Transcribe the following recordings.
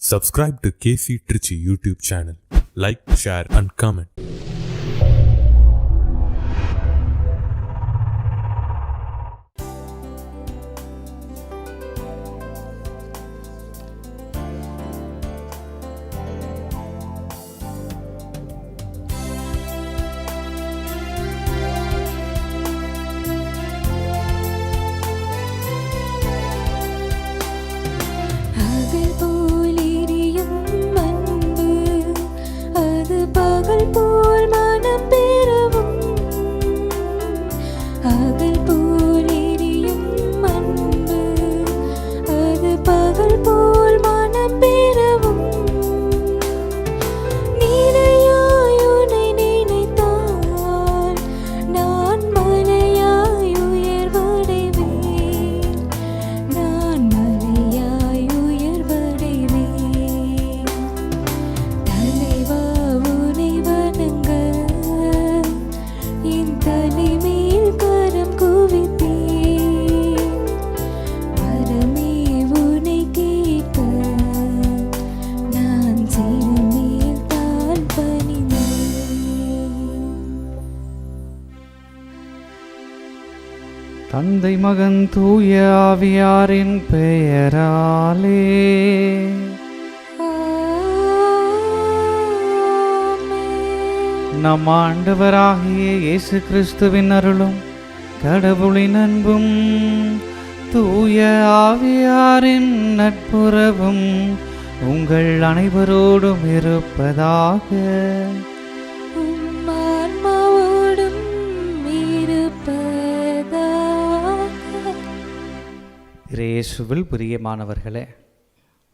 Subscribe to KC Trichy YouTube channel. Like, share and comment. தந்தை மகன் தூய ஆவியாரின் பெயராலே நம் ஆண்டவராகிய இயேசு கிறிஸ்துவின் அருளும் கடவுளின் அன்பும் தூய ஆவியாரின் நட்புறவும் உங்கள் அனைவரோடும் இருப்பதாக. இயேசுவில் பிரியமானவர்களே,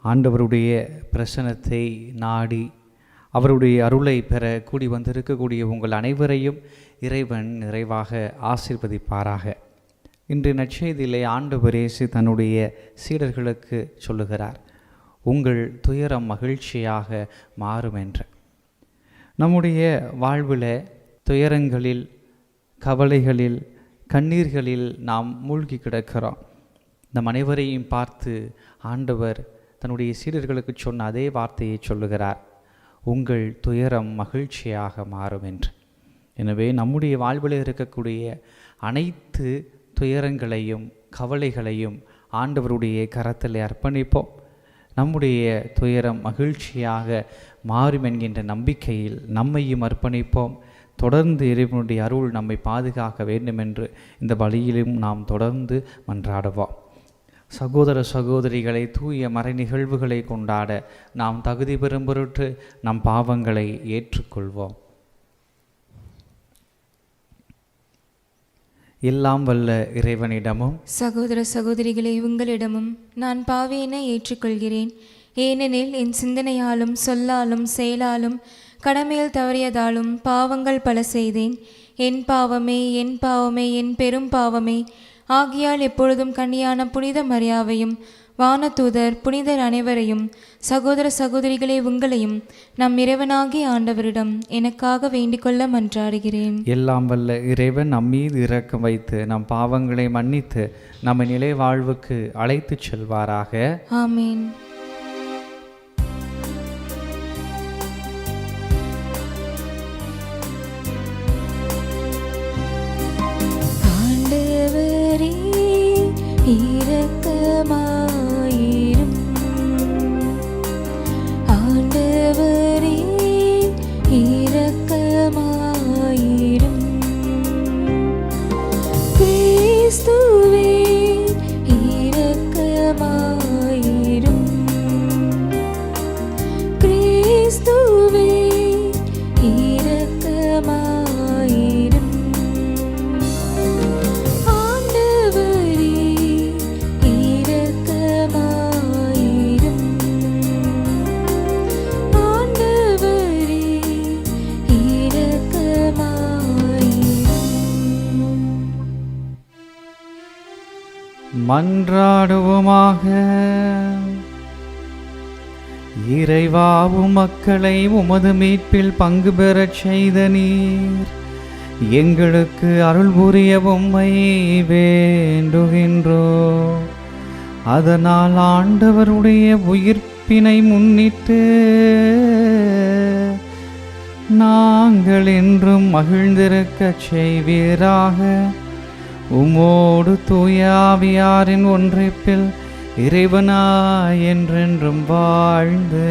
ஆண்டவருடைய பிரசன்னத்தை நாடி அவருடைய அருளை பெற கூடி வந்திருக்கக்கூடிய உங்கள் அனைவரையும் இறைவன் நிறைவாக ஆசீர்வதிப்பாராக. இன்று நற்செய்தியிலே ஆண்டவர் இயேசு தன்னுடைய சீடர்களுக்கு சொல்லுகிறார், உங்கள் துயரம் மகிழ்ச்சியாக மாறும் என்று. நம்முடைய வாழ்வில் துயரங்களில், கவலைகளில், கண்ணீர்களில் நாம் மூழ்கி கிடக்கிறோம். நம் அனைவரையும் பார்த்து ஆண்டவர் தன்னுடைய சீடர்களுக்கு சொன்ன அதே வார்த்தையை சொல்லுகிறார், உங்கள் துயரம் மகிழ்ச்சியாக மாறும் என்று. எனவே நம்முடைய வாழ்வில் இருக்கக்கூடிய அனைத்து துயரங்களையும் கவலைகளையும் ஆண்டவருடைய கரத்தில் அர்ப்பணிப்போம். நம்முடைய துயரம் மகிழ்ச்சியாக மாறும் என்கின்ற நம்பிக்கையில் நம்மையும் அர்ப்பணிப்போம். தொடர்ந்து இறைவனுடைய அருள் நம்மை பாதுகாக்க வேண்டும் என்று இந்த வழியிலும் நாம் தொடர்ந்து மன்றாடுவோம். சகோதர சகோதரிகளை, தூய மறை நிகழ்வுகளை கொண்டாட நாம் தகுதி பெறும் பொருட்டு நம் பாவங்களை ஏற்றுக்கொள்வோம். எல்லாம் வல்ல இறைவனிடமும் சகோதர சகோதரிகளை உங்களிடமும் நான் பாவியினை ஏற்றுக்கொள்கிறேன். ஏனெனில் என் சிந்தனையாலும் சொல்லாலும் செயலாலும் கடமையில் தவறியதாலும் பாவங்கள் பல செய்தேன். என் பாவமே, என் பாவமே, என் பெரும் பாவமே. ஆகியால் எப்பொழுதும் கன்னியான புனித மரியாவையும் வானதூதர் புனிதர் அனைவரையும் சகோதர சகோதரிகளே உங்களையும் நம் இறைவனாகிய ஆண்டவரிடம் எனக்காக வேண்டிக்கொள்ள மன்றாடுகிறேன். எல்லாம் வல்ல இறைவன் நம் மீது இரக்கம் வைத்து நம் பாவங்களை மன்னித்து நம்மை நிலை வாழ்வுக்கு அழைத்து செல்வாராக. ஆமீன். இரக்கமாயிரும் ஆண்டவரே, இரக்கமாயிரும் கிறிஸ்துவே, இரக்கமாயிரும் கிறிஸ்துவே, இரக்கமாயிரும் மன்றாடுவோமாக. இறைவா, மக்களை உமது மீட்பில் பங்கு பெறச் செய்த நீர் எங்களுக்கு அருள் புரிய உம்மை வேண்டுகின்றோ. அதனால் ஆண்டவருடைய உயிர்ப்பு மீட்பினை முன்னிட்டு நாங்கள் என்றும் மகிழ்ந்திருக்கச் செய்வீராக. உமோடு தூய ஆவியாரின் ஒன்றிப்பில் இறைவனாய் என்றென்றும் வாழ்ந்து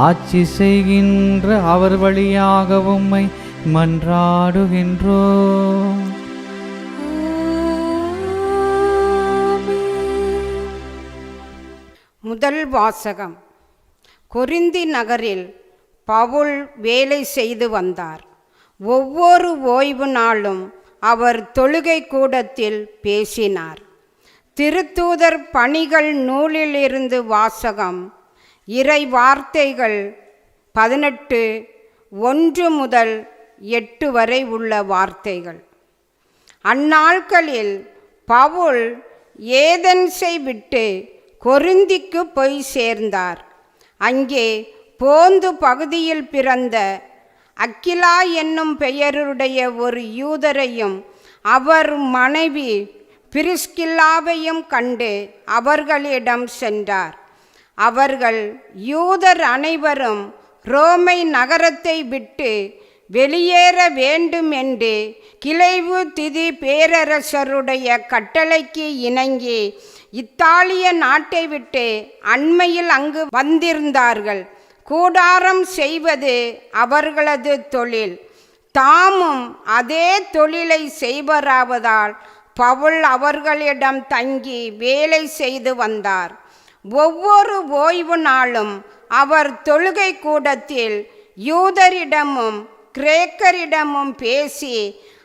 ஆட்சி செய்கின்ற அவர் வழியாக உம்மை மன்றாடுகின்றோம். முதல் வாசகம். கொரிந்தி நகரில் பவுல் வேலை செய்து வந்தார். ஒவ்வொரு ஓய்வு நாளும் அவர் தொழுகை கூடத்தில் பேசினார். திருத்தூதர் பணிகள் நூலிலிருந்து வாசகம். இறை வார்த்தைகள் 18:1 முதல் 8 வரை உள்ள வார்த்தைகள். அந்நாட்களில் பவுல் ஏதென்ஸை விட்டு கொரிந்திக்கு போய் சேர்ந்தார். அங்கே போந்து பகுதியில் பிறந்த அக்கிலா என்னும் பெயருடைய ஒரு யூதரையும் அவர் மனைவி பிரிஸ்கில்லாவையும் கண்டு அவர்களிடம் சென்றார். அவர்கள் யூதர் அனைவரும் ரோமை நகரத்தை விட்டு வெளியேற வேண்டும் என்று கிளைவு திதி பேரரசருடைய கட்டளைக்கு இணங்கி இத்தாலிய நாட்டை விட்டு அண்மையில் அங்கு வந்திருந்தார்கள். கூடாரம் செய்வது அவர்களது தொழில். தாமும் அதே தொழிலை செய்வராவதால் பவுல் அவர்களிடம் தங்கி வேலை செய்து வந்தார். ஒவ்வொரு ஓய்வு நாளும் அவர் தொழுகை கூடத்தில் யூதரிடமும் கிரேக்கரிடமும் பேசி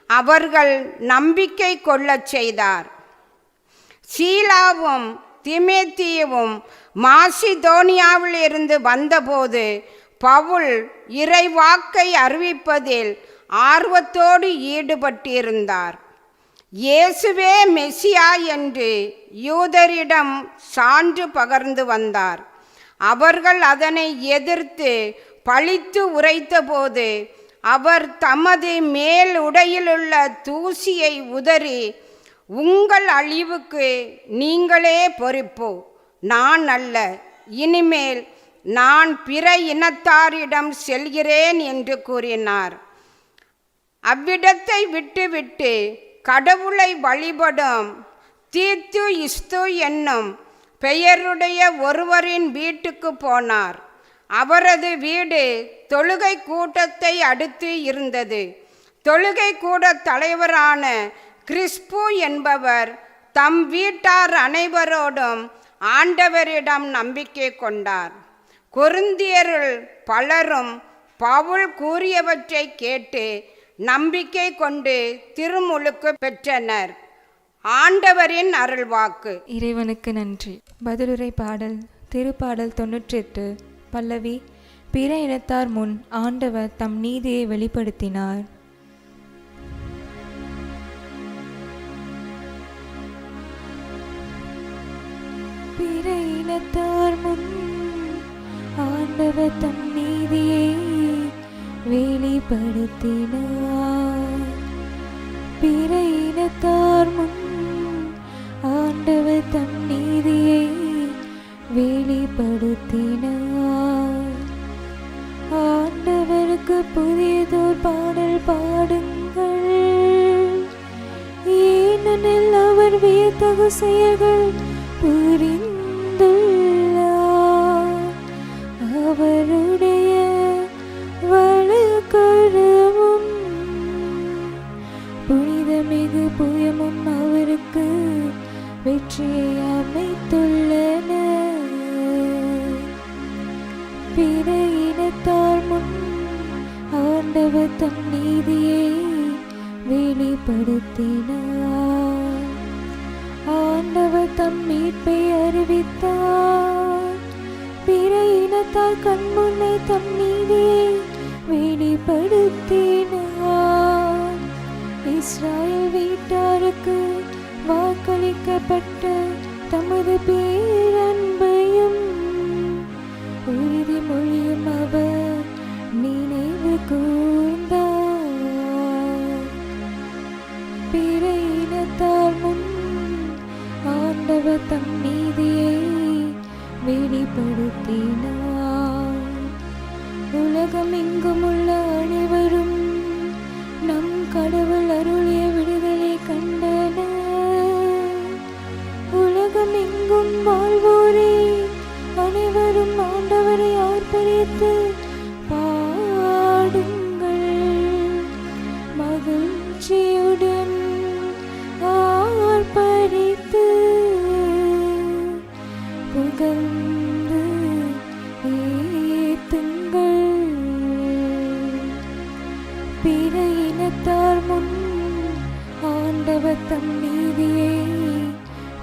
அவர்கள் நம்பிக்கை கொள்ளச் செய்தார். சீலாவும் திமேத்தியும் மாசிதோனியாவில் இருந்து வந்தபோது பவுல் இறைவாக்கை அறிவிப்பதில் ஆர்வத்தோடு ஈடுபட்டிருந்தார். இயேசுவே மெசியா என்று யூதரிடம் சான்று பகர்ந்து வந்தார். அவர்கள் அதனை எதிர்த்து பழித்து உரைத்தபோது அவர் தமது மேல் உடையிலுள்ள தூசியை உதறி, உங்கள் அழிவுக்கு நீங்களே பொறுப்பு, நான் அல்ல. இனிமேல் நான் பிற இனத்தாரிடம் செல்கிறேன் என்று கூறினார். அவ்விடத்தை விட்டுவிட்டு கடவுளை வழிபடும் தீத்து இஸ்து என்னும் பெயருடைய ஒருவரின் வீட்டுக்கு போனார். அவரது வீடு தொழுகை கூட்டத்தை அடுத்து இருந்தது. தொழுகை கூட தலைவரான கிறிஸ்பு என்பவர் தம் வீட்டார் அனைவரோடும் ஆண்டவரிடம் நம்பிக்கை கொண்டார். கொரிந்தியருள் பலரும் பவுல் கூறியவற்றை கேட்டு நம்பிக்கை கொண்டு திருமுழுக்கு பெற்றனர். ஆண்டவரின் அருள்வாக்கு. இறைவனுக்கு நன்றி. பதிலுரை பாடல். திருப்பாடல் 98 பல்லவி. பிற இனத்தார் முன் ஆண்டவர் தம் நீதியை வெளிப்படுத்தினார். பிற இனத்தார் முன் ஆண்டவர் தம் நீதியை வெளிப்படுத்தினார். பிற இனத்தார் முன் ஆண்டவர் தம் நீதியை வெளிப்படுத்தினார். ஆண்டவருக்கு புதியதோர் பாடல் பாடுங்கள், ஏனெனில் அவர் வியத்தகு செயல்கள் புரிந்துள்ளார். அவருடைய வலக்கரமும் புனிதமிகு புயமும் அவருக்கு வெற்றியை அமைத்துள்ளன. பிற இனத்தார் முன் ஆண்டவர் தம் நீதியை வெளிப்படுத்தினார். ஆண்டவர் தம் மீட்பை அறிவித்தார். பிற இனத்தார் கண்முன்னே தம் நீதியை வெளிப்படுத்தினார். இஸ்ராயேல் வீட்டாருக்கு வாக்களிக்கப்பட்ட தமது பேரன்பையும் உறுதிமொழியும் அவர் நினைவு கூர்ந்தார். பிற இனத்தார் முன் ஆண்டவர் தம் நீதியை வெளிப்படுத்தி உலகமெங்கும் உள்ள அனைவரும் நம் கடவுள் அருளிய விடுதலை கண்டனர். உலகமெங்கும் வாழ்வோரே அனைவரும் ஆண்டவரை ஆர்ப்பரித்து பாடுங்கள். மகிழ்ச்சியுடன் ஆர்ப்பரித்து புகழ்ந்து ஏத்துங்கள். பிற இனத்தார் முன் ஆண்டவர் தம் நீதியை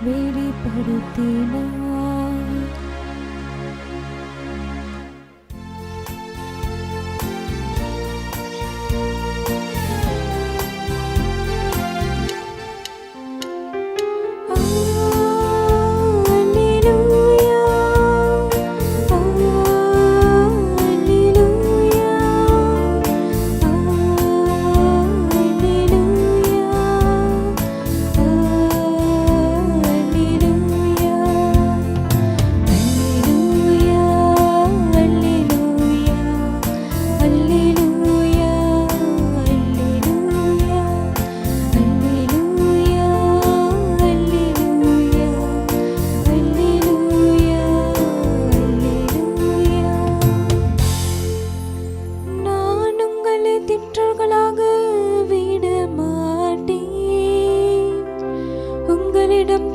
வெளிப்படுத்தினார்.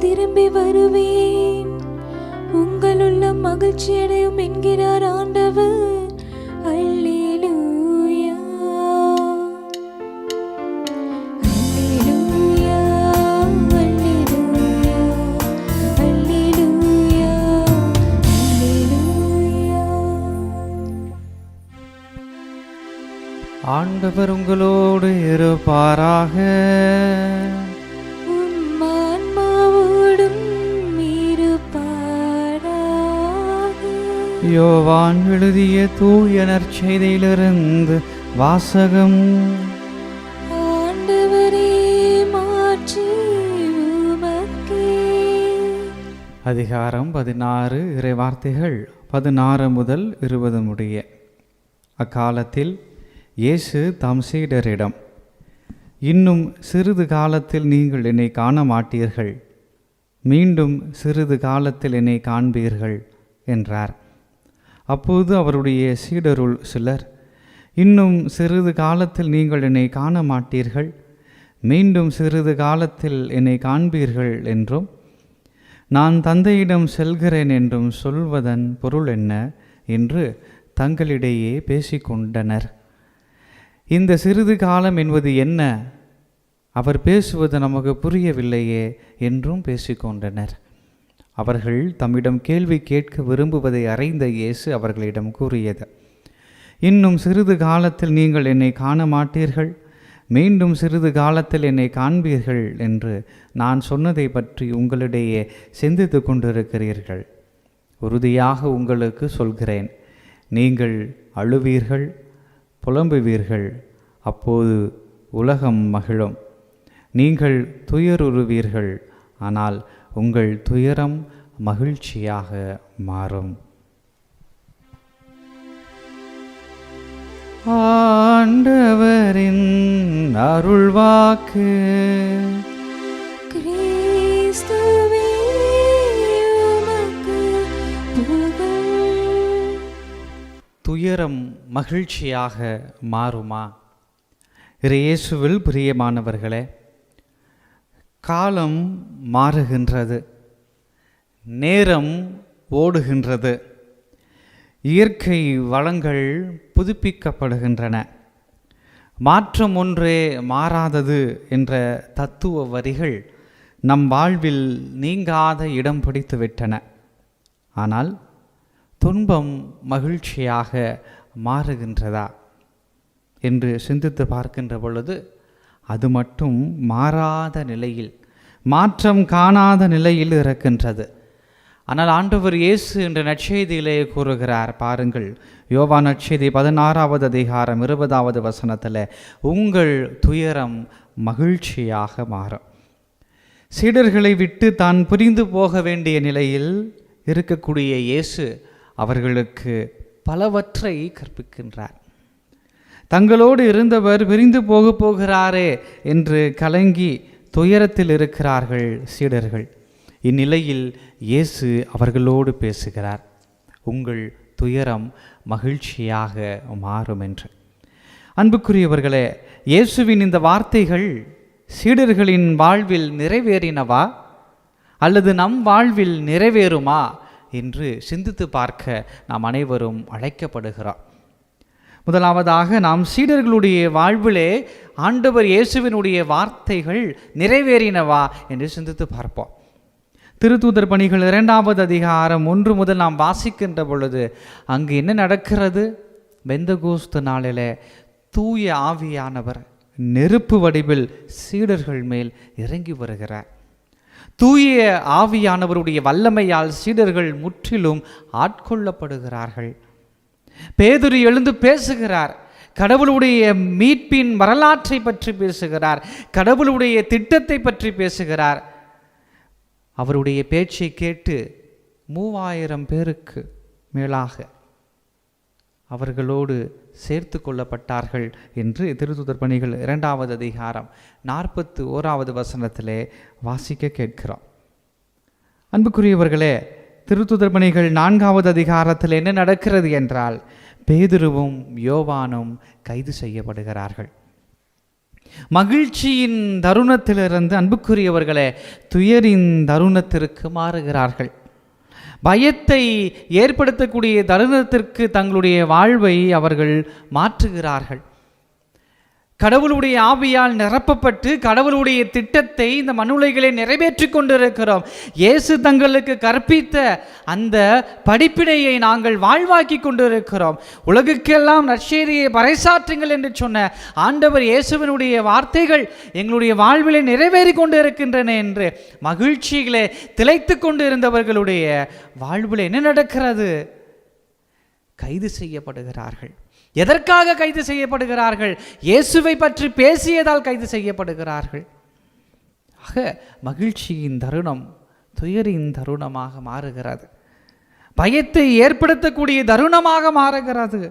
திரும்பி வருவேன், உங்களுள்ள மகிழ்ச்சி அடையும் என்கிறார் ஆண்டவர். அல்லேலூயா, அல்லேலூயா, அல்லேலூயா, அல்லேலூயா, அல்லேலூயா. ஆண்டவர் உங்களோடு இருப்பாராக. யோவான் எழுதிய தூய நற்செய்தியிலிருந்து வாசகம். ஆண்டவரே, மாட்சி உமக்கே. அதிகாரம் 16, இறைவார்த்தைகள் 16 முதல் 20 முடிய. அக்காலத்தில் இயேசு தம் சீடரிடம், இன்னும் சிறிது காலத்தில் நீங்கள் என்னை காண மாட்டீர்கள், மீண்டும் சிறிது காலத்தில் என்னை காண்பீர்கள் என்றார். அப்போது அவருடைய சீடருள் சிலர், இன்னும் சிறிது காலத்தில் நீங்கள் என்னை காண மாட்டீர்கள், மீண்டும் சிறிது காலத்தில் என்னை காண்பீர்கள் என்றும், நான் தந்தையிடம் செல்கிறேன் என்றும் சொல்வதன் பொருள் என்ன என்று தங்களிடையே பேசிக்கொண்டனர். இந்த சிறிது காலம் என்பது என்ன? அவர் பேசுவது நமக்கு புரியவில்லையே என்றும் பேசிக்கொண்டனர். அவர்கள் தம்மிடம் கேள்வி கேட்க விரும்புவதை அறிந்த இயேசு அவர்களிடம் கூறியது, இன்னும் சிறிது காலத்தில் நீங்கள் என்னை காண மாட்டீர்கள், மீண்டும் சிறிது காலத்தில் என்னை காண்பீர்கள் என்று நான் சொன்னதை பற்றி உங்களிடையே சிந்தித்து கொண்டிருக்கிறீர்கள். உறுதியாக உங்களுக்கு சொல்கிறேன், நீங்கள் அழுவீர்கள், புலம்புவீர்கள், அப்போது உலகம் மகிழும். நீங்கள் துயருறுவீர்கள், ஆனால் உங்கள் துயரம் மகிழ்ச்சியாக மாறும். ஆண்டவரின் அருள்வாக்கு. கிறிஸ்துவே உமக்கு புகழ். துயரம் மகிழ்ச்சியாக மாறுமா? இயேசுவில் பிரியமானவர்களே, காலம் மாறுகின்றது, நேரம் ஓடுகின்றது, இயற்கை வளங்கள் புதுப்பிக்கப்படுகின்றன. மாற்றம் ஒன்றே மாறாதது என்ற தத்துவ வரிகள் நம் வாழ்வில் நீங்காத இடம் பிடித்துவிட்டன. ஆனால் துன்பம் மகிழ்ச்சியாக மாறுகின்றதா என்று சிந்தித்து பார்க்கின்ற பொழுது அது மட்டும் மாறாத நிலையில், மாற்றம் காணாத நிலையில் இருக்கின்றது. ஆனால் ஆண்டவர் இயேசு என்ற நற்செய்தியிலே கூறுகிறார், பாருங்கள், யோவான் நற்செய்தி 16வது அதிகாரம் 20வது வசனத்தில், உங்கள் துயரம் மகிழ்ச்சியாக மாறும். சீடர்களை விட்டு தான் பிரிந்து போக வேண்டிய நிலையில் இருக்கக்கூடிய இயேசு அவர்களுக்கு பலவற்றை கற்பிக்கின்றார். தங்களோடு இருந்தவர் பிரிந்து போகிறாரே என்று கலங்கி துயரத்தில் இருக்கிறார்கள் சீடர்கள். இந்நிலையில் இயேசு அவர்களோடு பேசுகிறார். உங்கள் துயரம் மகிழ்ச்சியாக மாறும் என்று. அன்புக்குரியவர்களே, இயேசுவின் இந்த வார்த்தைகள் சீடர்களின் வாழ்வில் நிறைவேறினவா அல்லது நம் வாழ்வில் நிறைவேறுமா என்று சிந்தித்து பார்க்க நாம் அனைவரும் அழைக்கப்படுகிறோம். முதலாவதாக நாம் சீடர்களுடைய வாழ்விலே ஆண்டவர் இயேசுவினுடைய வார்த்தைகள் நிறைவேறினவா என்று சிந்தித்து பார்ப்போம். திருத்தூதர் பணிகள் 2வது அதிகாரம் 1 முதல் நாம் வாசிக்கின்ற பொழுது அங்கு என்ன நடக்கிறது? பெந்தகோஸ்து நாளிலே தூய ஆவியானவர் நெருப்பு வடிவில் சீடர்கள் மேல் இறங்கி வருகிறார். தூய ஆவியானவருடைய வல்லமையால் சீடர்கள் முற்றிலும் ஆட்கொள்ளப்படுகிறார்கள். பேதுரு எழுந்து பேசுகிறார். கடவுளுடைய மீட்பின் வரலாற்றை பற்றி பேசுகிறார். கடவுளுடைய திட்டத்தை பற்றி பேசுகிறார். அவருடைய பேச்சை கேட்டு 3000 பேருக்கு மேலாக அவர்களோடு சேர்த்து கொள்ளப்பட்டார்கள் என்று திருத்தூதர் பணிகள் 2வது அதிகாரம் 41வது வசனத்திலே வாசிக்க கேட்கிறோம். அன்புக்குரியவர்களே, திருத்தூதர் பணிகள் 4வது அதிகாரத்தில் என்ன நடக்கிறது என்றால், பேதுருவும் யோவானும் கைது செய்யப்படுகிறார்கள். மகிழ்ச்சியின் தருணத்திலிருந்து அன்புக்குரியவர்களே துயரின் தருணத்திற்கு மாறுகிறார்கள். பயத்தை ஏற்படுத்தக்கூடிய தருணத்திற்கு தங்களுடைய வாழ்வை அவர்கள் மாற்றுகிறார்கள். கடவுளுடைய ஆவியால் நிரப்பப்பட்டு கடவுளுடைய திட்டத்தை இந்த மண்ணுலகிலே நிறைவேற்றி கொண்டிருக்கிறோம். இயேசு தங்களுக்கு கற்பித்த அந்த படிப்பினையை நாங்கள் வாழ்வாக்கி கொண்டிருக்கிறோம். உலகுக்கெல்லாம் நற்செய்தியை பறைசாற்றுங்கள் என்று சொன்ன ஆண்டவர் இயேசுவினுடைய வார்த்தைகள் எங்களுடைய வாழ்விலே நிறைவேறி கொண்டு இருக்கின்றன என்று மகிழ்ச்சிகளே திளைத்து கொண்டு இருந்தவர்களுடைய வாழ்வில் என்ன நடக்கிறது? கைது செய்யப்படுகிறார்கள். எதற்காக கைது செய்யப்படுகிறார்கள்? இயேசுவை பற்றி பேசியதால் கைது செய்யப்படுகிறார்கள். ஆக மகிழ்ச்சியின் தருணம் துயரின் தருணமாக மாறுகிறது. பயத்தை ஏற்படுத்தக்கூடிய தருணமாக மாறுகிறது.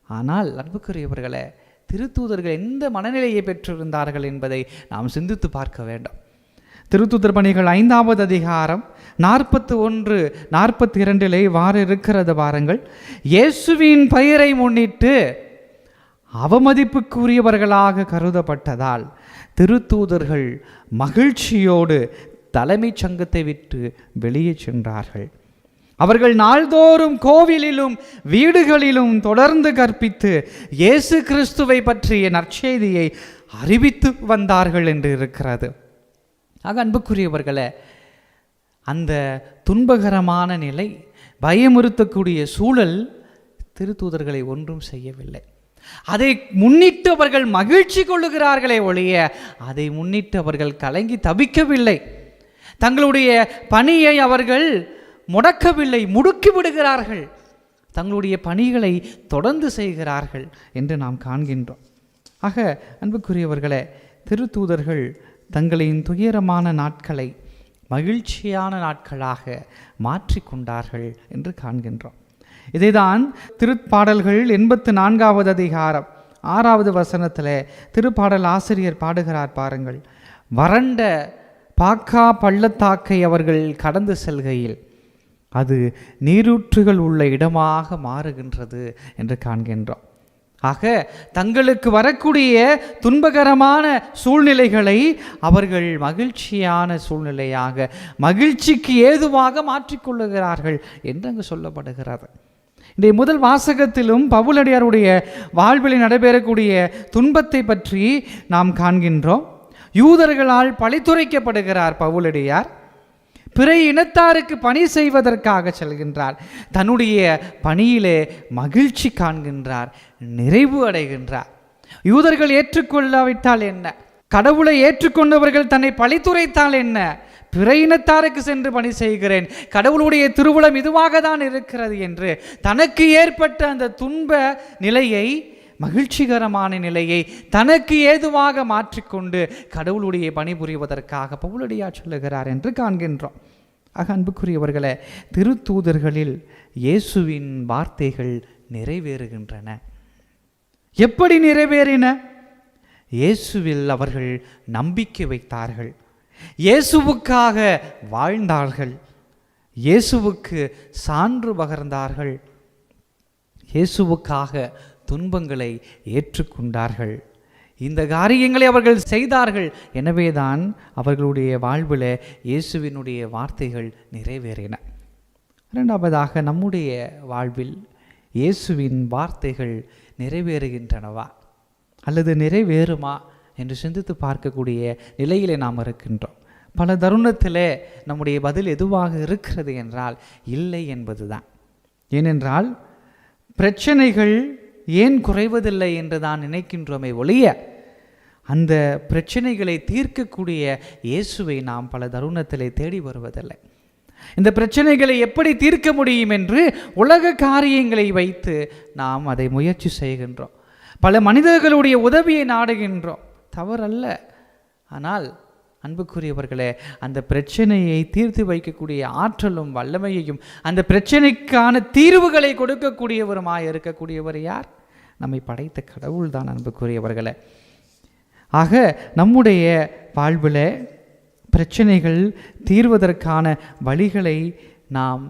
ஆனால் அன்புக்குரியவர்களே, திருத்தூதர்கள் எந்த மனநிலையை பெற்றிருந்தார்கள் என்பதை நாம் சிந்தித்து பார்க்க வேண்டும். திருத்தூதர் பணிகள் 5வது அதிகாரம் 41, 42 வார இருக்கிறது பாருங்கள். இயேசுவின் பெயரை முன்னிட்டு அவமதிப்புக்குரியவர்களாக கருதப்பட்டதால் திருத்தூதர்கள் மகிழ்ச்சியோடு தலைமைச் சங்கத்தை விட்டு வெளியே சென்றார்கள். அவர்கள் நாள்தோறும் கோவிலிலும் வீடுகளிலும் தொடர்ந்து கற்பித்து இயேசு கிறிஸ்துவை பற்றிய நற்செய்தியை அறிவித்து வந்தார்கள் என்று இருக்கிறது. ஆக அன்புக்குரியவர்களே, அந்த துன்பகரமான நிலை, பயமுறுத்தக்கூடிய சூழல் திருத்தூதர்களை ஒன்றும் செய்யவில்லை. அதை முன்னிட்டு அவர்கள் மகிழ்ச்சி கொள்ளுகிறார்களே ஒழிய அதை முன்னிட்டு அவர்கள் கலங்கி தவிக்கவில்லை. தங்களுடைய பணியை அவர்கள் முடக்கவில்லை, முடுக்கி விடுகிறார்கள். தங்களுடைய பணிகளை தொடர்ந்து செய்கிறார்கள் என்று நாம் காண்கின்றோம். ஆக அன்புக்குரியவர்களே, திருத்தூதர்கள் தங்களின் துயரமான நாட்களை மகிழ்ச்சியான நாட்களாக மாற்றிக்கொண்டார்கள் என்று காண்கின்றோம். இதைதான் திருப்பாடல்கள் 84வது அதிகாரம் 6வது வசனத்தில் திருப்பாடல் ஆசிரியர் பாடுகிறார் பாருங்கள். வறண்ட பாக்கா பள்ளத்தாக்கை அவர்கள் கடந்து செல்கையில் அது நீரூற்றுகள் உள்ள இடமாக மாறுகின்றது என்று காண்கின்றோம். ஆக தங்களுக்கு வரக்கூடிய துன்பகரமான சூழ்நிலைகளை அவர்கள் மகிழ்ச்சியான சூழ்நிலையாக, மகிழ்ச்சிக்கு ஏதுவாக மாற்றிக்கொள்ளுகிறார்கள் என்று அங்கு சொல்லப்படுகிறது. இன்றைய முதல் வாசகத்திலும் பவுலடியாருடைய வாழ்வில் நடைபெறக்கூடிய துன்பத்தை பற்றி நாம் காண்கின்றோம். யூதர்களால் பழித்துரைக்கப்படுகிறார் பவுலடியார். பிற இனத்தாருக்கு பணி செய்வதற்காக செல்கின்றார். தன்னுடைய பணியிலே மகிழ்ச்சி காண்கின்றார், நிறைவு அடைகின்றார். யூதர்கள் ஏற்றுக்கொள்ளாவிட்டால் என்ன? கடவுளை ஏற்றுக்கொண்டவர்கள் தன்னை பழித்துரைத்தால் என்ன? பிற இனத்தாருக்கு சென்று பணி செய்கிறேன், கடவுளுடைய திருவுளம் இதுவாக தான் இருக்கிறது என்று தனக்கு ஏற்பட்ட அந்த துன்ப நிலையை, மகிழ்ச்சிகரமான நிலையை தனக்கு ஏதுவாக மாற்றிக்கொண்டு கடவுளுடைய பணிபுரிவதற்காக பவுலடியார் சொல்லுகிறார் என்று காண்கின்றோம். ஆக அன்புக்குரியவர்களே, திருத்தூதர்களில் இயேசுவின் வார்த்தைகள் நிறைவேறுகின்றன. எப்படி நிறைவேறின? இயேசுவில் அவர்கள் நம்பிக்கை வைத்தார்கள், இயேசுவுக்காக வாழ்ந்தார்கள், இயேசுவுக்கு சான்று பகர்ந்தார்கள், இயேசுவுக்காக துன்பங்களை ஏற்றுக்கொண்டார்கள். இந்த காரியங்களை அவர்கள் செய்தார்கள். எனவேதான் அவர்களுடைய வாழ்வில் இயேசுவினுடைய வார்த்தைகள் நிறைவேறின. இரண்டாவதாக, நம்முடைய வாழ்வில் இயேசுவின் வார்த்தைகள் நிறைவேறுகின்றனவா அல்லது நிறைவேறுமா என்று சிந்தித்து பார்க்கக்கூடிய நிலையிலே நாம் இருக்கின்றோம். பல தருணத்தில் நம்முடைய பதில் எதுவாக இருக்கிறது என்றால் இல்லை என்பதுதான். ஏனென்றால் பிரச்சனைகள் ஏன் குறைவதில்லை என்று தான் நினைக்கின்றோமே ஒழிய அந்த பிரச்சனைகளை தீர்க்கக்கூடிய இயேசுவை நாம் பல தருணத்திலே தேடி வருவதில்லை. இந்த பிரச்சனைகளை எப்படி தீர்க்க முடியும் என்று உலக காரியங்களை வைத்து நாம் அதை முயற்சி செய்கின்றோம். பல மனிதர்களுடைய உதவியை நாடுகின்றோம், தவறல்ல. ஆனால் அன்புக்குரியவர்களே, அந்த பிரச்சனையை தீர்த்து வைக்கக்கூடிய ஆற்றலும் வல்லமையையும் அந்த பிரச்சனைக்கான தீர்வுகளை கொடுக்கக்கூடியவருமாய் இருக்கக்கூடியவர் யார்? நம்மை படைத்த கடவுள் தான் அன்புக்குரியவர்களே. ஆக நம்முடைய வாழ்வில் பிரச்சனைகள் தீர்வதற்கான வழிகளை நாம்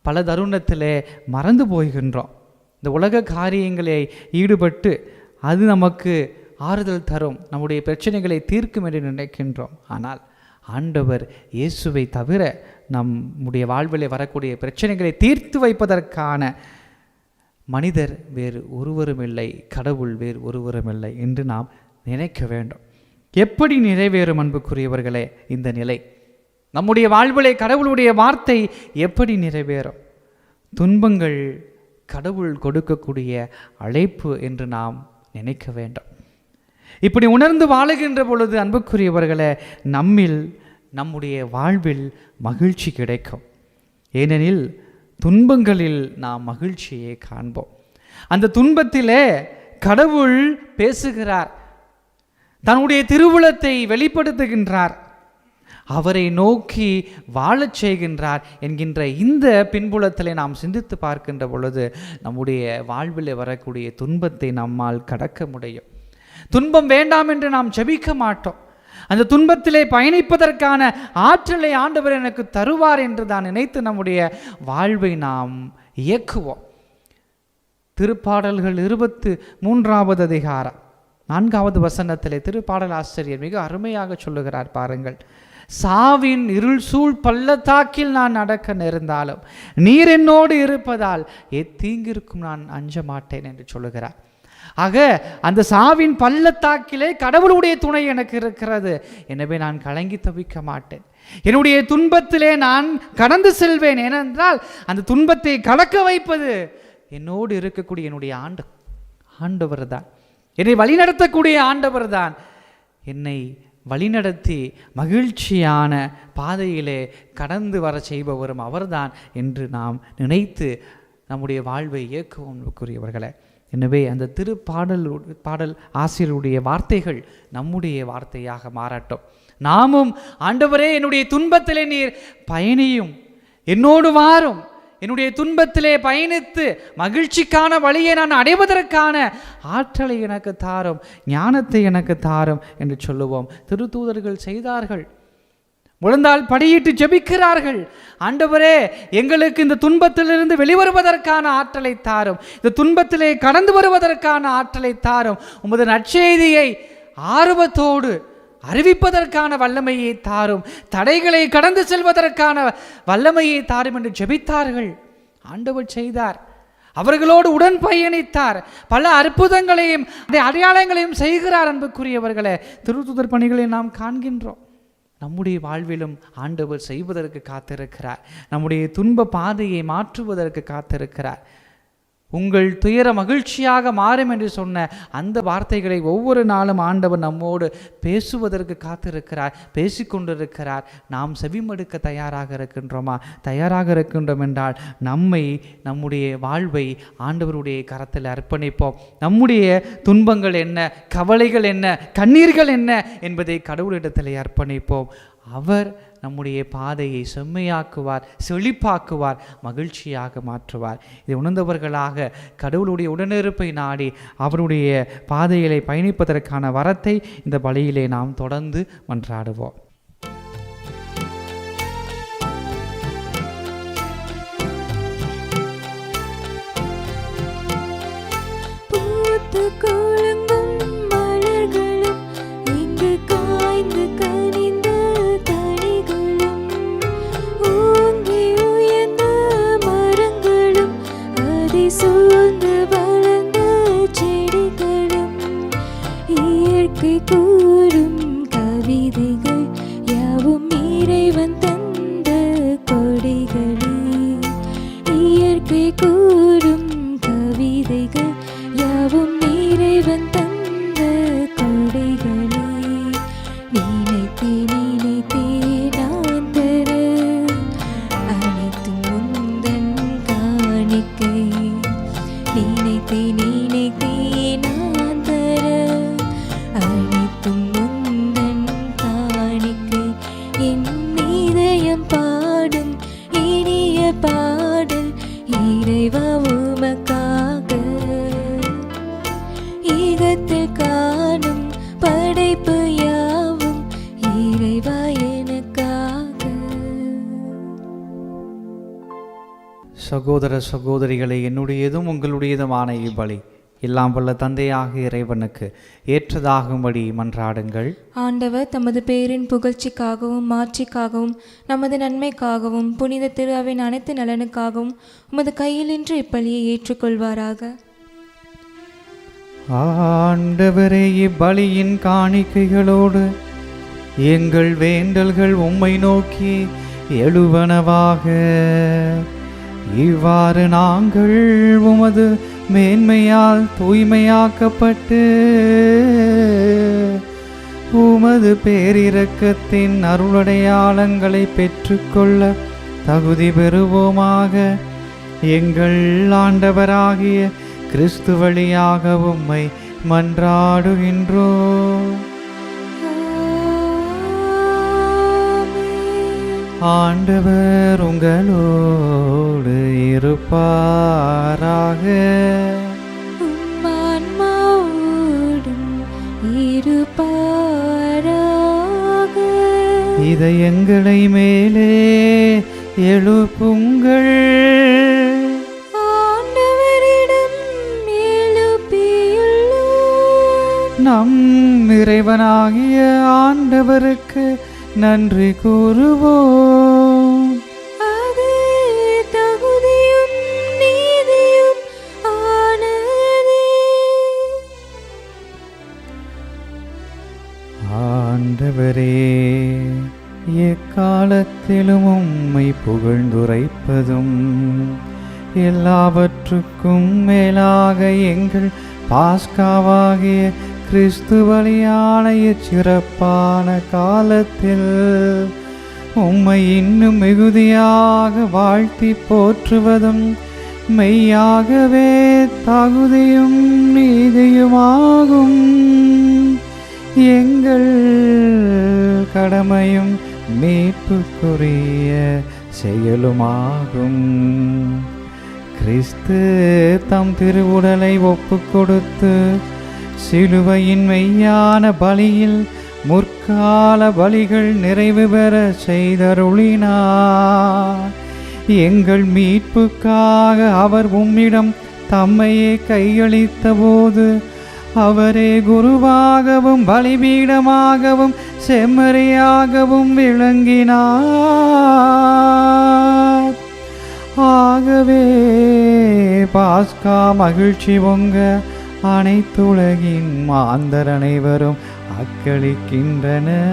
பல தருணத்தில் மறந்து போகின்றோம். இந்த உலக காரியங்களை ஈடுபட்டு அது நமக்கு ஆறுதல் தரும், நம்முடைய பிரச்சனைகளை தீர்க்கும் என்று நினைக்கின்றோம். ஆனால் ஆண்டவர் இயேசுவை தவிர நம்முடைய வாழ்வில் வரக்கூடிய பிரச்சனைகளை தீர்த்து வைப்பதற்கான மனிதர் வேறு ஒருவரும் இல்லை, கடவுள் வேறு ஒருவரும் இல்லை என்று நாம் நினைக்க வேண்டும். எப்படி நிறைவேறும் அன்புக்குரியவர்களே இந்த நிலை? நம்முடைய வாழ்விலே கடவுளுடைய வார்த்தை எப்படி நிறைவேறும்? துன்பங்கள் கடவுள் கொடுக்கக்கூடிய அழைப்பு என்று நாம் நினைக்க வேண்டும். இப்படி உணர்ந்து வாழுகின்ற பொழுது அன்புக்குரியவர்களே, நம்முடைய வாழ்வில் மகிழ்ச்சி கிடைக்கும். ஏனெனில் துன்பங்களில் நாம் மகிழ்ச்சியை காண்போம். அந்த துன்பத்திலே கடவுள் பேசுகிறார், தன்னுடைய திருவுளத்தை வெளிப்படுத்துகின்றார், அவரை நோக்கி வாழச் செய்கின்றார் என்கின்ற இந்த பின்புலத்திலே நாம் சிந்தித்து பார்க்கின்ற பொழுது நம்முடைய வாழ்வில் வரக்கூடிய துன்பத்தை நம்மால் கடக்க முடியும். துன்பம் வேண்டாம் என்று நாம் ஜெபிக்க மாட்டோம். அந்த துன்பத்திலே பயணிப்பதற்கான ஆற்றலை ஆண்டவர் எனக்கு தருவார் என்று தான் நினைத்து நம்முடைய வாழ்வை நாம் இயக்குவோம். திருப்பாடல்கள் 23வது அதிகாரம் 4வது வசனத்திலே திருப்பாடல் ஆசிரியர் மிக அருமையாக சொல்லுகிறார் பாருங்கள். சாவின் இருள் சூழ் பள்ளத்தாக்கில் நான் நடக்க நேர்ந்தாலும் நீர் என்னோடு இருப்பதால் எத்தீங்கிற்கும் நான் அஞ்ச மாட்டேன் என்று சொல்லுகிறார். ஆக அந்த சாவின் பள்ளத்தாக்கிலே கடவுளுடைய துணை எனக்கு இருக்கிறது, எனவே நான் கலங்கி தவிக்க மாட்டேன். என்னுடைய துன்பத்திலே நான் கடந்து செல்வேன். ஏனென்றால் அந்த துன்பத்தை கடக்க வைப்பது என்னோடு இருக்கக்கூடிய என்னுடைய ஆண்டவர் தான், என்னை வழிநடத்தக்கூடிய ஆண்டவர் தான். என்னை வழிநடத்தி மகிழ்ச்சியான பாதையிலே கடந்து வர செய்பவரும் அவர்தான் என்று நாம் நினைத்து நம்முடைய வாழ்வை இயக்குவோம் கூறியவர்களே. எனவே அந்த பாடல் ஆசிரியருடைய வார்த்தைகள் நம்முடைய வார்த்தையாக மாறட்டும். நாமும் ஆண்டவரே என்னுடைய துன்பத்திலே நீர் பயணியும், என்னோடு வாரும், என்னுடைய துன்பத்திலே பயணித்து மகிழ்ச்சிக்கான வழியை நான் அடைவதற்கான ஆற்றலை எனக்கு தாரும், ஞானத்தை எனக்கு தாரும் என்று சொல்லுவோம். திருத்தூதர்கள் செய்தார்கள், முழந்தால் படியிட்டு ஜெபிக்கிறார்கள். ஆண்டவரே எங்களுக்கு இந்த துன்பத்திலிருந்து வெளிவருவதற்கான ஆற்றலை தாரும், இந்த துன்பத்திலே கடந்து வருவதற்கான ஆற்றலை தாரும், உமது நற்செய்தியை ஆர்வத்தோடு அறிவிப்பதற்கான வல்லமையை தாரும், தடைகளை கடந்து செல்வதற்கான வல்லமையை தாரும் என்று ஜெபித்தார்கள். ஆண்டவர் செய்தார், அவர்களோடு உடன் பயணித்தார், பல அற்புதங்களையும் அடையாளங்களையும் செய்கிறார். அன்புக்குரியவர்களே, திருத்தூதர் பணிகளை நாம் காண்கின்றோம். நம்முடைய வாழ்விலும் ஆண்டவர் செய்வதற்கு காத்திருக்கிறார், நம்முடைய துன்ப பாதையை மாற்றுவதற்கு காத்திருக்கிறார். உங்கள் துயர மகிழ்ச்சியாக மாறும் என்று சொன்ன அந்த வார்த்தைகளை ஒவ்வொரு நாளும் ஆண்டவர் நம்மோடு பேசுவதற்கு காத்திருக்கிறார், பேசிக்கொண்டிருக்கிறார். நாம் செவிமடுக்க தயாராக இருக்கின்றோமா? தயாராக இருக்கின்றோம் என்றால் நம்முடைய வாழ்வை ஆண்டவருடைய கரத்தில் அர்ப்பணிப்போம். நம்முடைய துன்பங்கள் என்ன, கவலைகள் என்ன, கண்ணீர்கள் என்ன என்பதை கடவுளிடத்தில் அர்ப்பணிப்போம். அவர் நம்முடைய பாதையை செம்மையாக்குவார், செழிப்பாக்குவார், மகிழ்ச்சியாக மாற்றுவார். இதை உணர்ந்தவர்களாக கடவுளுடைய உடனிருப்பை நாடி அவருடைய பாதையிலே பயணிப்பதற்கான வரத்தை இந்த பலியிலே நாம் தொடர்ந்து மன்றாடுவோம். சகோதர சகோதரிகளை, என்னுடையதும் உங்களுடையதுமான இவ்வழி எல்லாம் வல்ல தந்தையாக இறைவனுக்கு ஏற்றதாகும்படி மன்றாடுங்கள். ஆண்டவர் தமது பேரின் புகழ்ச்சிக்காகவும் மாட்சிக்காகவும் நமது நன்மைக்காகவும் புனித திரு அவையின் அனைத்து நலனுக்காகவும் உமது கையில் இன்று இப்பலியை ஏற்றுக்கொள்வாராக. ஆண்டவரே, இப்பலியின் காணிக்கைகளோடு எங்கள் வேண்டல்கள் உம்மை நோக்கி எழுவனவாக. இவ்வாறு நாங்கள் உமது மேன்மையால் தூய்மையாக்கப்பட்டு உமது பேரிரக்கத்தின் அருளடையாளங்களை பெற்றுக்கொள்ள தகுதி பெறுவோமாக. எங்கள் ஆண்டவராகிய கிறிஸ்து வழியாக உம்மை மன்றாடுகின்றோம். ஆண்டவர் உங்களோடு இருப்பாராக. இதயங்களை மேலே எழுப்புங்கள். நம் இறைவனாகிய ஆண்டவருக்கு நன்றி கூறுவோம். அது தகுதியும் நீதியும் ஆனதே. ஆண்டவரே, எக்காலத்திலும் உம்மை புகழ்ந்துரைப்பதும் எல்லாவற்றுக்கும் மேலாக எங்கள் பாஸ்காவாகிய கிறிஸ்து பலியான சிறப்பான காலத்தில் உம்மை இன்னும் மிகுதியாக வாழ்த்தி போற்றுவதும் மெய்யாகவே தகுதியும் நீதியுமாகும். எங்கள் கடமையும் மீட்புக்குரிய செயலுமாகும். கிறிஸ்து தம் திருவுடலை ஒப்புக் கொடுத்து சிலுவையின் மெய்யான பலியில் முற்கால பலிகள் நிறைவு பெற செய்தருளினார். எங்கள் மீட்புக்காக அவர் உம்மிடம் தம்மையே கையளித்த போது அவரே குருவாகவும் பலிபீடமாகவும் செம்மறியாகவும் விளங்கினார். ஆகவே பாஸ்கா மகிழ்ச்சி பொங்க அனைத்துலகின் மாந்தர் அனைவரும் அக்களிக்கின்றனர்.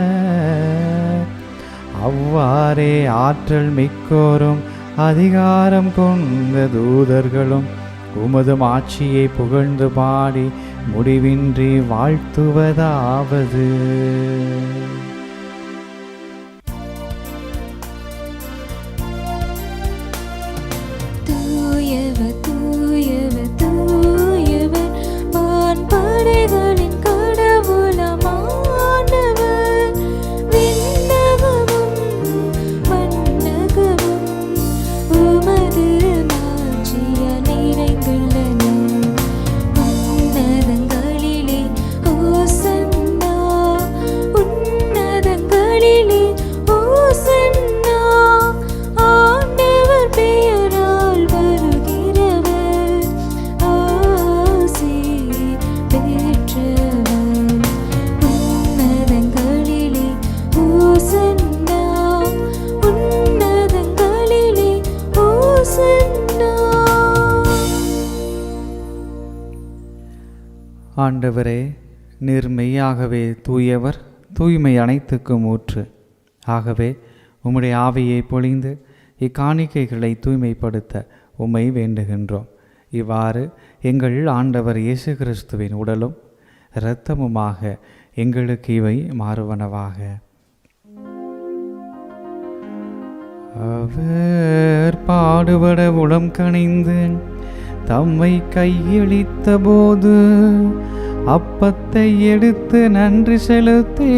அவ்வாறே ஆற்றல் மிக்கோரும் அதிகாரம் கொண்ட தூதர்களும் உமது ஆட்சியை புகழ்ந்து பாடி முடிவின்றி வாழ்த்துவதாவது. கடவுளமானவர் விண்ணகமும் ஆண்டவரே, நீர் மெய்யாகவே தூயவர், தூய்மை அனைத்துக்கும் ஊற்று. ஆகவே உம்முடைய ஆவியை பொழிந்து இக்காணிக்கைகளை தூய்மைப்படுத்த உம்மை வேண்டுகின்றோம். இவ்வாறு எங்கள் ஆண்டவர் இயேசு கிறிஸ்துவின் உடலும் இரத்தமுமாக எங்களுக்கு இவை மாறுவனவாக. அவர் பாடுபட உளம் கனிந்து தம்மை கையளித்த போது அப்பத்தை எடுத்து நன்றி செலுத்தி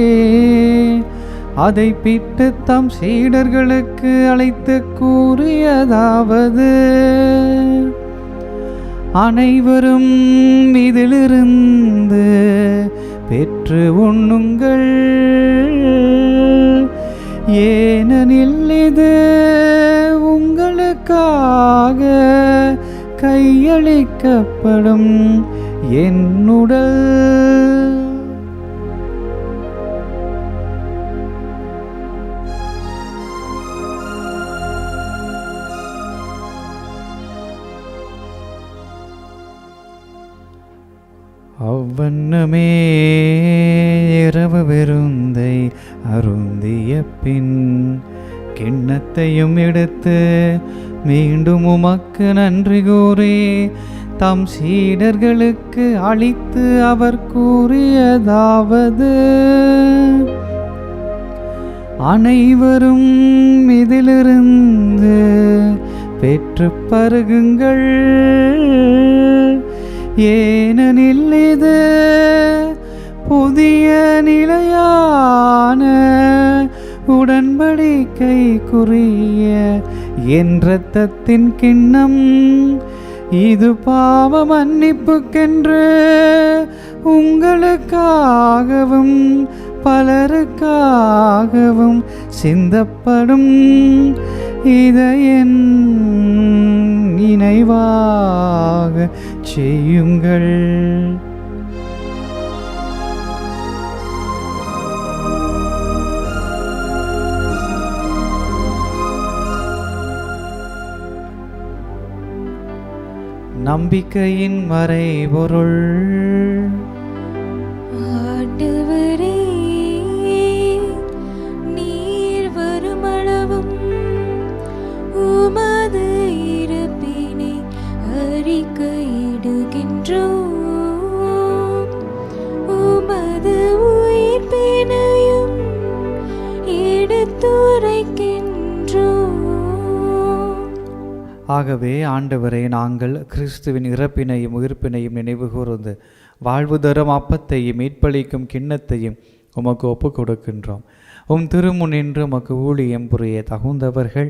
அதை பிட்டு தம் சீடர்களுக்கு அழைத்து கூறியதாவது: அனைவரும் இதிலிருந்து பெற்று உண்ணுங்கள், ஏனெனில் இது உங்களுக்காக கையளிக்கப்படும் என் உடல். அவ்வண்ணமே இரவு விருந்தை அருந்திய பின் கிண்ணத்தையும் எடுத்து மீண்டும் உமக்கு நன்றி கூறி தம் சீடர்களுக்கு அளித்து அவர் கூறியதாவது: அனைவரும் இதிலிருந்து பெற்று பருகுங்கள், ஏனெனில் இது புதிய நிலையான உடன்படிக்கைக்குரிய என் இரத்தத்தின் கிண்ணம். இது பாவ மன்னிப்புக்கென்று உங்களுக்காகவும் பலருக்காகவும் சிந்தப்படும். இதை என் நினைவாக செய்யுங்கள். நம்பிக்கையின் மறைபொருள். ஆண்டவரே, நீர் வருமளவும் உமது இருப்பினை அறிக்கையிடுகின்றோம், உமது உயிர்ப்பினையும் எடுத்துரைக்கின்றோம். ஆகவே ஆண்டவரே, நாங்கள் கிறிஸ்துவின் இறப்பினையும் உயிர்ப்பினையும் நினைவு கூர்ந்து வாழ்வு தரும் அப்பத்தையும் மீட்பளிக்கும் கிண்ணத்தையும் உமக்கு ஒப்பு கொடுக்கின்றோம். உம் திருமுன்னின்று உமக்கு ஊழியம் புரிய தகுந்தவர்கள்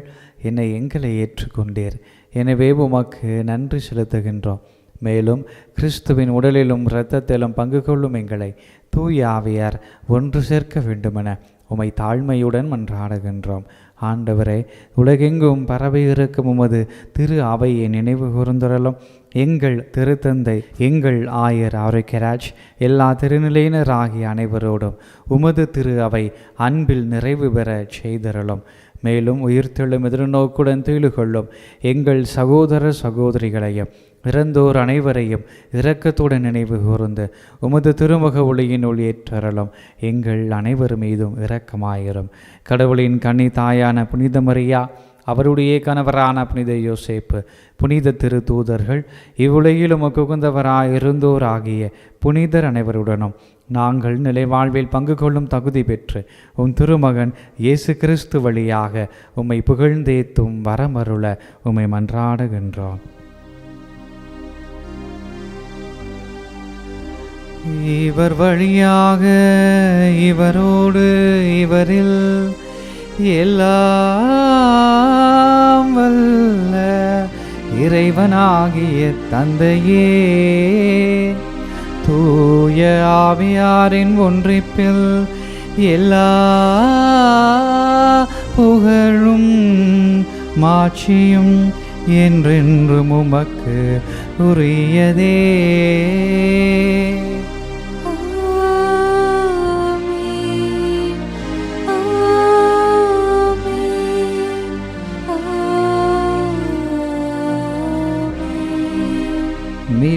என்னை எங்களை ஏற்றுக்கொண்டீர். எனவே உமக்கு நன்றி செலுத்துகின்றோம். மேலும் கிறிஸ்துவின் உடலிலும் இரத்தத்திலும் பங்கு கொள்ளும் எங்களை தூய ஆவியார் ஒன்று சேர்க்க வேண்டுமென உமை தாழ்மையுடன் மன்றாடுகின்றோம். ஆண்டவரே, உலகெங்கும் பரவி இருக்கும் உமது திரு அவையை நினைவு கூர்ந்தரலும். எங்கள் திருத்தந்தை, எங்கள் ஆயர் ஆரோக்கியராஜ், எல்லா திருநிலையினர் ஆகிய அனைவரோடும் உமது திரு அவை அன்பில் நிறைவு பெற செய்தரலும். மேலும் உயிர்த்தெழும் எதிர்நோக்குடன் தீழு கொள்ளும் எங்கள் சகோதர சகோதரிகளையும் இறந்தோர் அனைவரையும் இரக்கத்துடன் நினைவு கூர்ந்து உமது திருமுக ஒளியினுள் ஏற்றரலும். எங்கள் அனைவர் மீதும் இரக்கமாயிரும். கடவுளின் கன்னி தாயான புனித மரியா, அவருடைய கணவரான புனித யோசேப்பு, புனித திரு தூதர்கள், இவ்வுலகிலும் உகந்தவராயிருந்தோர் ஆகிய புனிதர் அனைவருடனும் நாங்கள் நிலைவாழ்வில் பங்கு கொள்ளும் தகுதி பெற்று உம் திருமகன் இயேசு கிறிஸ்து வழியாக உம்மை புகழ்ந்தேத்தும் வரமருள உம்மை மன்றாடுகின்றோம். இவர் வழியாக, இவரோடு, இவரில் எல்லாம் வல்ல இறைவனாகிய தந்தையே, தூய ஆவியாரின் ஒன்றிப்பில் எல்லா புகழும் மாட்சியும் என்றென்றும் உமக்கு உரியதே.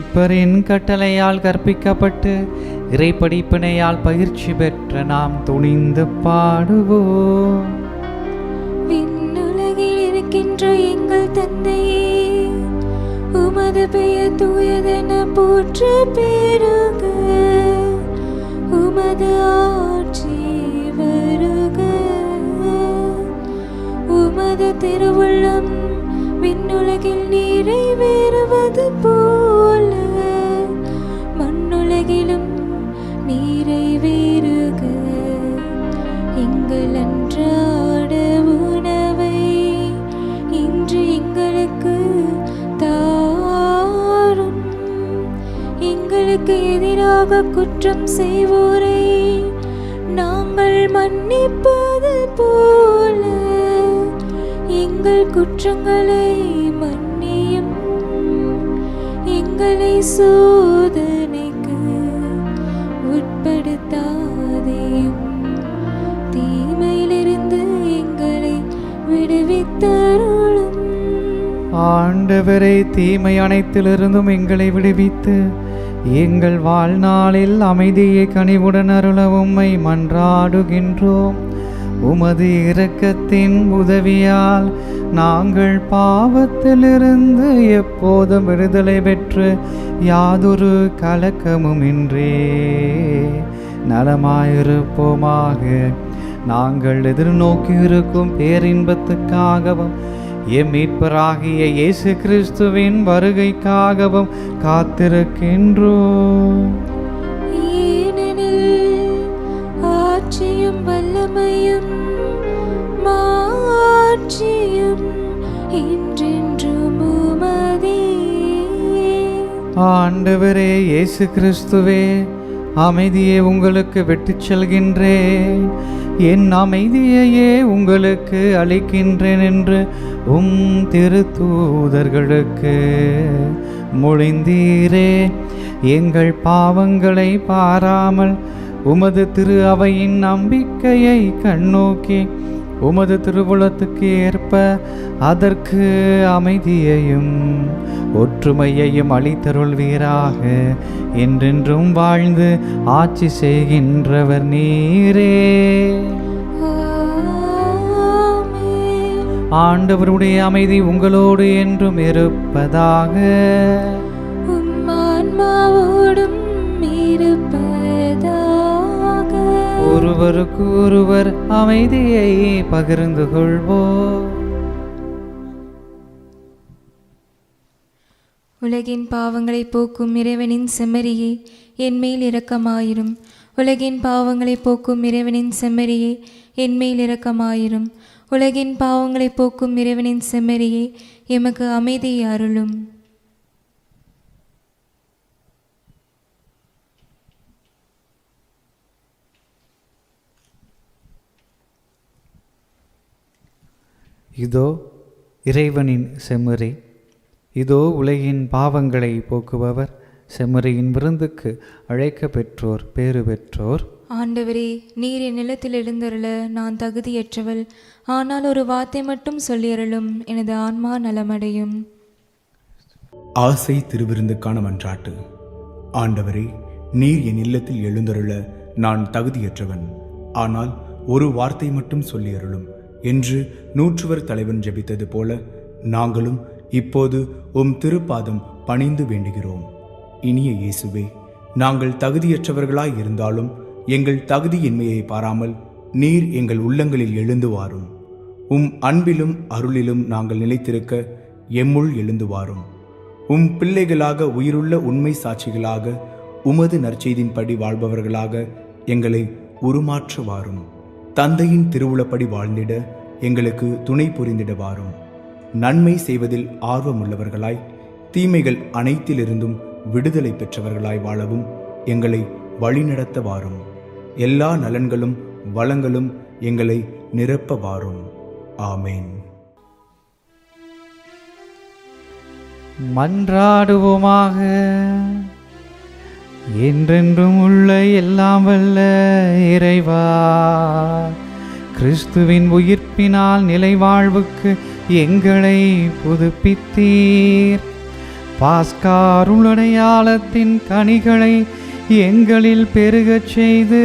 மீட்பரின் கட்டளையால் கற்பிக்கப்பட்டு இறைப்படிப்பினையால் பயிற்சி பெற்ற நாம் துணிந்து பாடுவோம். விண்ணுலகில் இருக்கின்ற எங்கள் தந்தையே, உமது பெயர் தூயதென போற்ற பெருக, உமது ஆட்சி வருக, உமது திருவுள்ளம் விண்ணுலகில் நிறைவேறுவது போல மண்ணுலகிலும் நிறைவேறுக. எங்கள் அன்றாட உணவை இன்று எங்களுக்கு தாரும். எங்களுக்கு எதிராக குற்றம் செய்வோரை நாங்கள் மன்னிப்பது போல எங்கள் குற்றங்களை மன்னியும். எங்களை சோதனைக்கு உட்படுத்தாதேயும், தீமையிலிருந்து எங்களை விடுவித்தருளும். ஆண்டவரை, தீமை அனைத்திலிருந்தும் எங்களை விடுவித்து எங்கள் வாழ்நாளில் அமைதியை கனிவுடன் அருள உம்மை மன்றாடுகின்றோம். உமது இரக்கத்தின் உதவியால் நாங்கள் பாவத்திலிருந்து எப்போதும் விடுதலை பெற்று யாதொரு கலக்கமுமின்றே நலமாயிருப்போமாக. நாங்கள் எதிர்நோக்கியிருக்கும் பேரின்பத்துக்காகவும் எம் மீட்பராகிய இயேசு கிறிஸ்துவின் வருகைக்காகவும் காத்திருக்கின்றோம். ஆட்சியும் வல்லமையும் மாட்சியும் என்றென்றும் உமதே. ஆண்டவரே இயேசு கிறிஸ்துவே, அமைதியை உங்களுக்கு விட்டுச் செல்கின்றேன், என் அமைதியையே உங்களுக்கு அளிக்கின்றேன் என்று உம் திருத்தூதர்களுக்கு மொழிந்தீரே. எங்கள் பாவங்களை பாராமல் உமது திரு அவையின் நம்பிக்கையை கண்ணோக்கி உமது திருவுளத்துக்கு ஏற்ப அதற்கு அமைதியையும் ஒற்றுமையையும் அளித்தருள்வீராக. என்றென்றும் வாழ்ந்து ஆட்சி செய்கின்றவர் நீரே. ஆண்டவருடைய அமைதி உங்களோடு என்றும் இருப்பதாக. ஆன்மாவோடும் இருப்பதாக. ஒருவருக்கு ஒருவர் அமைதியை பகிர்ந்து கொள்வோம். உலகின் பாவங்களை போக்கும் இறைவனின் செம்மறியே, என்மேல் இரக்கமாயிரும். உலகின் பாவங்களை போக்கும் இறைவனின் செம்மறியே, என்மேல் இரக்கமாயிரும். உலகின் பாவங்களை போக்கும் இறைவனின் செம்மறியே, எமக்கு அமைதியை அருளும். இதோ இறைவனின் செம்மறி, இதோ உலகின் பாவங்களை போக்குபவர். செம்மறியின் விருந்துக்கு அழைக்க பெற்றோர் பேறு பெற்றோர். ஆண்டவரே, நீர் என் நிலத்தில் எழுந்தருள நான் தகுதியற்றவள். ஆனால் ஒரு வார்த்தை மட்டும் சொல்லியருளும், எனது ஆன்மா நலமடையும். ஆசை திருவிருந்துக்கான மன்றாட்டு. ஆண்டவரே, நீர் என் இல்லத்தில் எழுந்தருள நான் தகுதியற்றவன். ஆனால் ஒரு வார்த்தை மட்டும் சொல்லியருளும் என்று நூற்றுவர் தலைவன் ஜெபித்தது போல நாங்களும் இப்போது உம் திருப்பாதம் பணிந்து வேண்டுகிறோம். இனிய இயேசுவே, நாங்கள் தகுதியற்றவர்களாய் இருந்தாலும் எங்கள் தகுதியின்மையை பாராமல் நீர் எங்கள் உள்ளங்களில் எழுந்து வாரும். உம் அன்பிலும் அருளிலும் நாங்கள் நிலைத்திருக்க எம்முள் எழுந்து வாரும். உம் பிள்ளைகளாக உயிருள்ள உண்மை சாட்சிகளாக உமது நற்செய்தின்படி வாழ்பவர்களாக எங்களை உருமாற்ற வாரும். தந்தையின் திருவுளப்படி வாழ்ந்திட எங்களுக்கு துணை புரிந்திட வாரும். நன்மை செய்வதில் ஆர்வமுள்ளவர்களாய் தீமைகள் அனைத்திலிருந்தும் விடுதலை பெற்றவர்களாய் வாழவும் எங்களை வழிநடத்த வாரும். எல்லா நலன்களும் வளங்களும் எங்களை நிரப்ப வாரும். ஆமேன். மன்றாடுவோமாக. என்றென்றும் உள்ள எல்லாம் வல்ல இறைவா, கிறிஸ்துவின் உயிர்ப்பினால் நிலைவாழ்வுக்கு எங்களை புதுப்பித்தீர். பாஸ்காருளடையாளத்தின் கனிகளை எங்களில் பெருகச் செய்து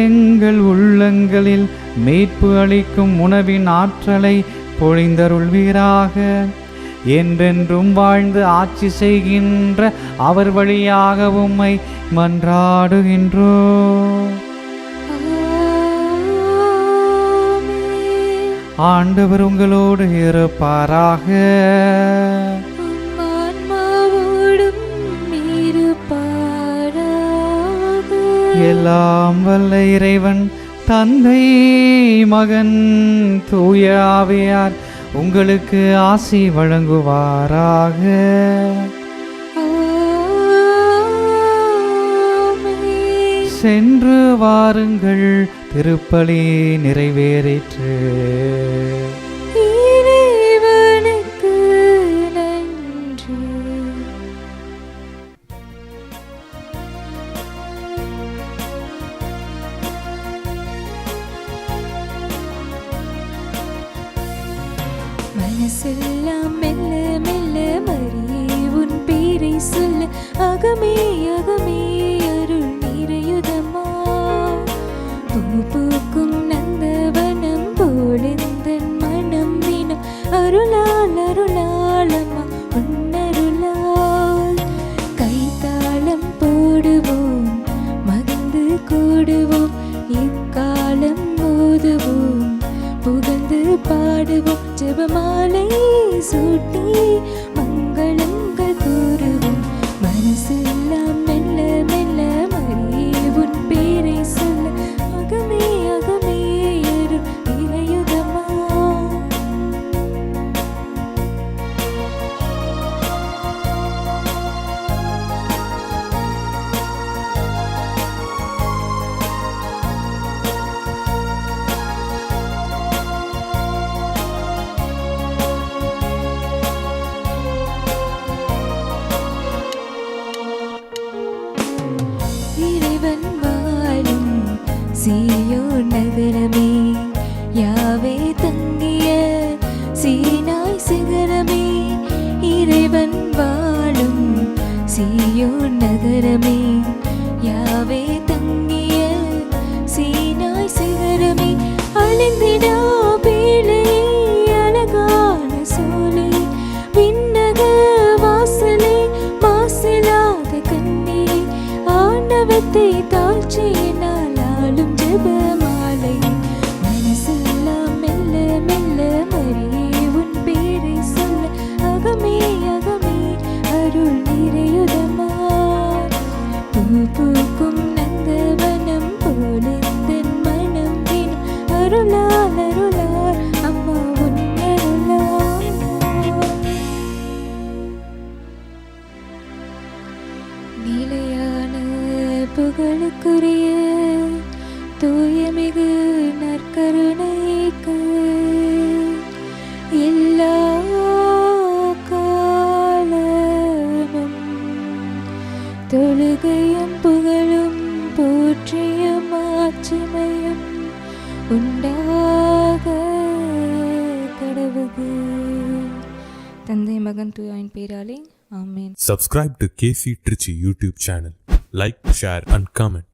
எங்கள் உள்ளங்களில் மீட்பு அளிக்கும் உணவின் ஆற்றலை பொழிந்தருள்வீராக. என்றென்றும் வாழ்ந்து ஆட்சி செய்கின்ற அவர் வழியாக உம்மை மன்றாடுகின்றோம். ஆண்டவர் உங்களோடு இருப்பாராக. எல்லாம் வல்ல இறைவன் தந்தை மகன் தூய ஆவியார் உங்களுக்கு ஆசி வழங்குவாராக. சென்று வாருங்கள், திருப்பலி நிறைவேறிற்று. இறைவனுக்கு நன்றி. மனசெல்லாம் மெல்ல மெல்ல மறியே உன் பேரை சொல்ல, அகமே அகமே அருள் நிறையுதம்மா. பூ பூக்கும் நந்தவனம் போலெந்தன் மனம் தினம் அருளால் அருளாலம்மா உன்னருளால். கைத்தாளம் போடுவோம், மகிழ்ந்து கூடுவோம், எக்காலம் ஓதுவோம், புகழ்ந்து பாடுவோம், ஜெபமாலை சூட்டி மங்களங்கள் கூறுவோம். மனசெல்லாம் மெல்ல மெல்ல மறியே உன் பேரை சொல்ல, அகமே அகமே அருள் நிறையுதம்மா. இறைவன் வாழும் சீயோன் நகரமே, யாவே தங்கிய சீனாய் சிகரமே. இறைவன் வாழும் சீயோன் நகரமே, யாவே தங்கிய சீனாய் சிகரமே. அழிந்திடா பேழையே, அழகான சோலை, விண்ணக வாசலே, மாசிலாத கண்ணே, ஆணவத்தை தாழ்ச்சியினால் ஆளும் ஜெபமாலை. மனசெல்லாம் மெல்ல மெல்ல மறியே உன் பேரை சொல்ல, அகமே அகமே அருள் நிறையுதம்மா. பூ பூக்கும் நந்தவனம் போலெந்தன் மனம் தினம் அருளால் அருளால் அம்மா உன்னருளால். நிலையான புகழுக்குரிய தூயமிகு நற்கருணைக்கு எல்லா காலமும் தொழுகையும் புகழும் போற்றியும் ஆட்சிமையும் உண்டாக கடவுது. தந்தை மகன் தூயாவின் பேராலே ஆமென். Subscribe to KC Trichy YouTube channel. Like, share and comment.